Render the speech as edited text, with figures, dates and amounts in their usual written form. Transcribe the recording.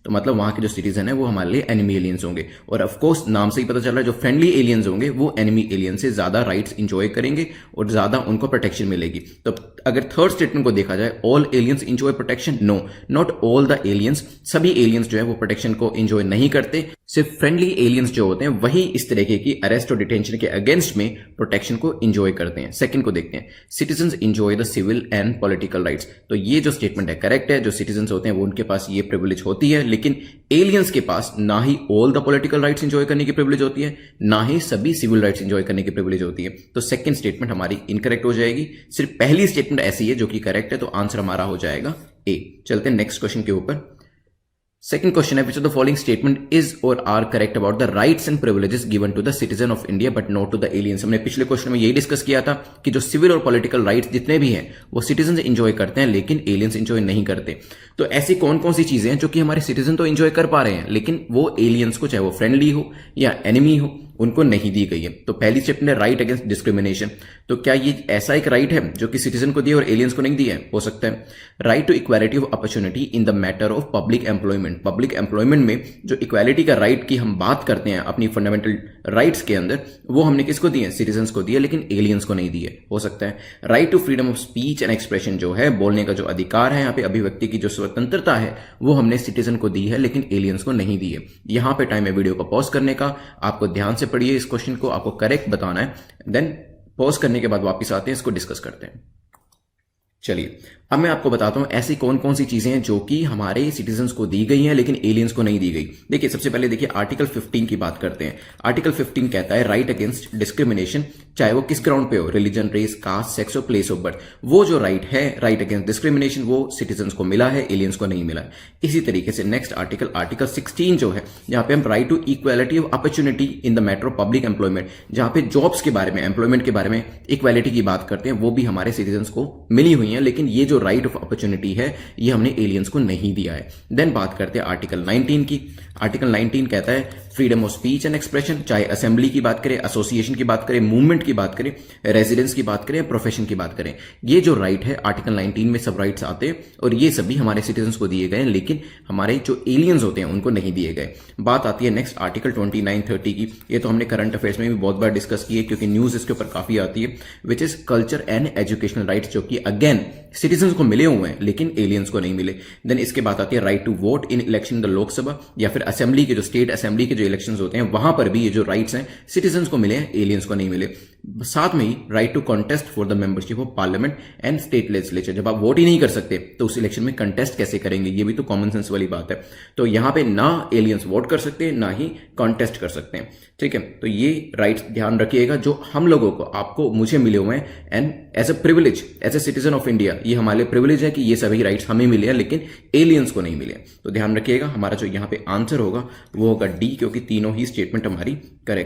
तो मतलब वहां के जो सिटीजन है वो हमारे लिए एनिमी एलियंस होंगे। और ऑफकोर्स नाम से ही पता चल रहा है जो फ्रेंडली एलियंस होंगे वो एनिमी एलियन से ज्यादा राइट्स इंजॉय करेंगे और ज्यादा उनको प्रोटेक्शन मिलेगी। तो अगर थर्ड स्टेटमेंट को देखा जाए, all aliens enjoy protection, no, not all the aliens, सभी एलियंस जो है वो प्रोटेक्शन को इंजॉय नहीं करते। सिर्फ फ्रेंडली एलियंस जो होते हैं वही इस तरीके की अरेस्ट और डिटेंशन के अगेंस्ट में प्रोटेक्शन को इंजॉय करते हैं। सेकंड को देखते हैं, citizens enjoy the civil and political rights. तो ये जो स्टेटमेंट है करेक्ट है, जो सिटीजंस होते हैं वो उनके पास ये प्रिविलेज होती है, लेकिन एलियंस के पास ना ही all the political rights enjoy करने की प्रिविलेज होती है, ना ही सभी सिविल राइट्स इंजॉय करने की प्रिविलेज होती है। तो सेकंड स्टेटमेंट हमारी इनकरेक्ट हो जाएगी। सिर्फ पहली स्टेटमेंट ऐसी है जो कि करेक्ट है, तो आंसर हमारा हो जाएगा ए। चलते हैं नेक्स्ट क्वेश्चन के ऊपर। सेकंड क्वेश्चन है, which of the following statement is और are correct about the rights and privileges given to the citizen of India but not to the aliens. हमने पिछले क्वेश्चन में यही डिस्कस किया था कि जो सिविल और पॉलिटिकल राइट्स जितने भी हैं वो सिटीजन इंजॉय करते हैं लेकिन एलियंस इंजॉय नहीं करते। तो ऐसी कौन कौन सी चीजें हैं जो कि हमारे सिटीजन तो इंजॉय कर पा रहे हैं लेकिन वो एलियंस को, चाहे वो फ्रेंडली हो या एनिमी हो, उनको नहीं दी गई है। तो पहली स्टेटमेंट है राइट अगेंस्ट डिस्क्रिमिनेशन। तो क्या ये ऐसा एक राइट है जो कि सिटीजन को दिया और एलियंस को नहीं दिया है? हो सकता है। Right to equality of opportunity in the matter of public employment. Public employment में जो इक्वालिटी का राइट की हम बात करते हैं अपनी फंडामेंटल राइट्स के अंदर, वो हमने किसको दिए? सिटीजन को दिए, लेकिन एलियंस को नहीं दिए। हो सकता है। Right to freedom of speech and expression, जो है बोलने का जो अधिकार है, यहाँ पे अभिव्यक्ति की जो स्वतंत्रता है, वो हमने सिटीजन को दी है लेकिन एलियंस को नहीं दी है। यहां पे टाइम है वीडियो को पॉज करने का, आपको ध्यान से पढ़िए इस क्वेश्चन को, आपको करेक्ट बताना है, देन पॉज करने के बाद वापस आते हैं, इसको डिस्कस करते हैं। चलिए अब मैं आपको बताता हूं ऐसी कौन कौन सी चीजें हैं जो कि हमारे सिटीजन्स को दी गई हैं लेकिन एलियंस को नहीं दी गई। देखिए सबसे पहले देखिए आर्टिकल 15 की बात करते हैं। आर्टिकल 15 कहता है राइट अगेंस्ट डिस्क्रिमिनेशन, चाहे वो किस ग्राउंड पे हो, रिलीजन, रेस, कास्ट, सेक्स और प्लेस ऑफ बर्थ। वो जो राइट है, राइट अगेंस्ट डिस्क्रिमिनेशन, वो सिटीजन्स को मिला है, एलियंस को नहीं मिला है। इसी तरीके से नेक्स्ट आर्टिकल, आर्टिकल 16 जो है, जहां पे हम right to equality of opportunity in the matter of public employment, जहां पे जॉब्स के बारे में, एम्प्लॉयमेंट के बारे में इक्वालिटी की बात करते हैं, वो भी हमारे सिटीजन्स को मिली हुई है, लेकिन ये जो राइट ऑफ अपॉर्चुनिटी है ये हमने एलियंस को नहीं दिया है। देन बात करते हैं आर्टिकल 19 की। आर्टिकल 19 कहता है freedom of speech and expression, चाहे असेंबली की बात करें, एसोसिएशन की बात करें, मूवमेंट की बात करें, रेजिडेंस की बात करें, प्रोफेशन की बात करें, ये जो राइट है आर्टिकल 19 में सब राइट्स आते हैं और ये सभी हमारे सिटीजन्स को दिए गए हैं लेकिन हमारे जो एलियंस होते हैं उनको नहीं दिए गए। बात आती है नेक्स्ट आर्टिकल 29-30 की। ये तो हमने करंट अफेयर्स में भी बहुत बार डिस्कस की है क्योंकि न्यूज इसके ऊपर काफी आती है, which is culture and educational rights, जो कि अगेन सिटीजन्स को मिले हुए हैं लेकिन एलियंस को नहीं मिले। देन इसके बाद आती है right to vote in election the Lok Sabha या फिर असेंबली के जो स्टेट असेंबली के जो इलेक्शंस होते हैं वहां पर भी ये जो राइट्स हैं सिटीजन्स को मिले हैं, एलियंस को नहीं मिले। साथ में ही right to contest for the membership of parliament and state legislature, जब आप वोट ही नहीं कर सकते तो उस इलेक्शन में कंटेस्ट कैसे करेंगे? ये भी तो कॉमन सेंस वाली बात है। तो यहां पे ना एलियंस वोट कर सकते हैं ना ही कॉन्टेस्ट कर सकते हैं, ठीक है। तो ये राइट्स ध्यान रखिएगा जो हम लोगों को, आपको, मुझे मिले हुए हैं and as a privilege, as a citizen of India, ये हमारे लिए प्रिविलेज है कि ये सभी राइट्स हमें मिले हैं लेकिन एलियंस को नहीं मिले। तो ध्यान रखिएगा हमारा जो यहाँ पे आंसर होगा वो होगा डी, क्योंकि तीनों ही स्टेटमेंट हमारी करेक्ट